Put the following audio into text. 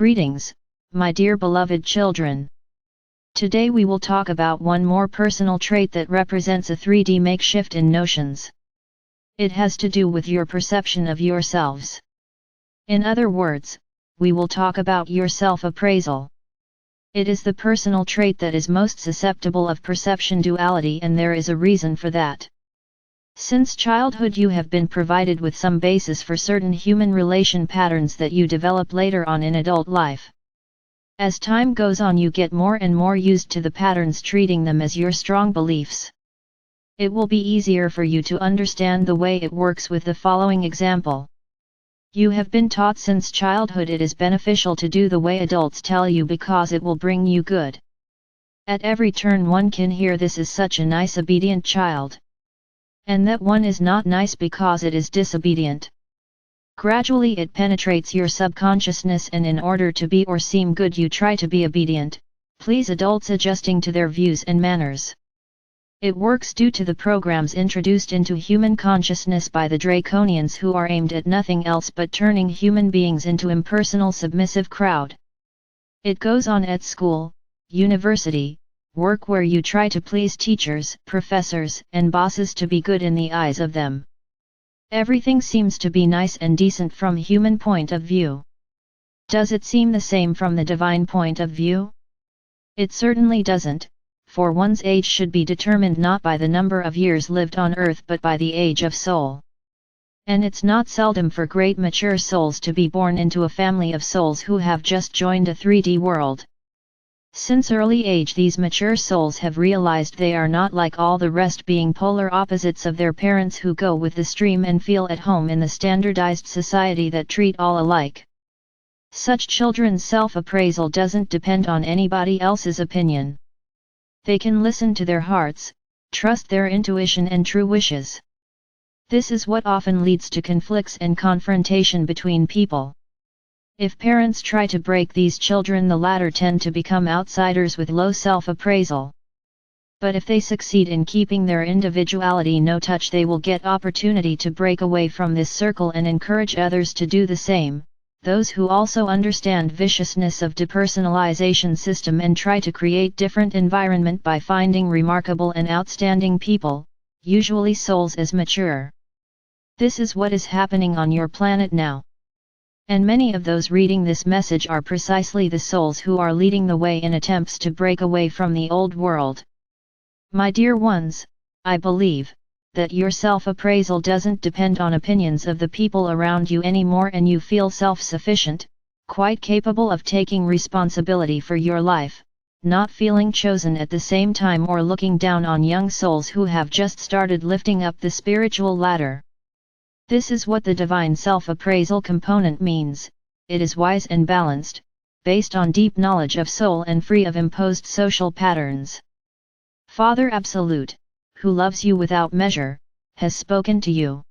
Greetings, my dear beloved children. Today we will talk about one more personal trait that represents a 3D makeshift in notions. It has to do with your perception of yourselves. In other words, we will talk about your self-appraisal. It is the personal trait that is most susceptible of perception duality, and there is a reason for that. Since childhood you have been provided with some basis for certain human relation patterns that you develop later on in adult life. As time goes on you get more and more used to the patterns, treating them as your strong beliefs. It will be easier for you to understand the way it works with the following example. You have been taught since childhood it is beneficial to do the way adults tell you because it will bring you good. At every turn one can hear this is such a nice obedient child. And that one is not nice because it is disobedient. Gradually it penetrates your subconsciousness, and in order to be or seem good you try to be obedient, please adults, adjusting to their views and manners. It works due to the programs introduced into human consciousness by the draconians, who are aimed at nothing else but turning human beings into impersonal submissive crowd. It goes on at school, university, work, where you try to please teachers, professors, and bosses to be good in the eyes of them. Everything seems to be nice and decent from human point of view. Does it seem the same from the divine point of view? It certainly doesn't, for one's age should be determined not by the number of years lived on earth but by the age of soul. And it's not seldom for great mature souls to be born into a family of souls who have just joined a 3D world. Since early age these mature souls have realized they are not like all the rest, being polar opposites of their parents who go with the stream and feel at home in the standardized society that treat all alike. Such children's self-appraisal doesn't depend on anybody else's opinion. They can listen to their hearts, trust their intuition and true wishes. This is what often leads to conflicts and confrontation between people. If parents try to break these children, the latter tend to become outsiders with low self-appraisal. But if they succeed in keeping their individuality no touch, they will get opportunity to break away from this circle and encourage others to do the same, those who also understand viciousness of depersonalization system and try to create different environment by finding remarkable and outstanding people, usually souls as mature. This is what is happening on your planet now. And many of those reading this message are precisely the souls who are leading the way in attempts to break away from the old world. My dear ones, I believe that your self-appraisal doesn't depend on opinions of the people around you anymore, and you feel self-sufficient, quite capable of taking responsibility for your life, not feeling chosen at the same time or looking down on young souls who have just started lifting up the spiritual ladder. This is what the divine self-appraisal component means. It is wise and balanced, based on deep knowledge of soul and free of imposed social patterns. Father Absolute, who loves you without measure, has spoken to you.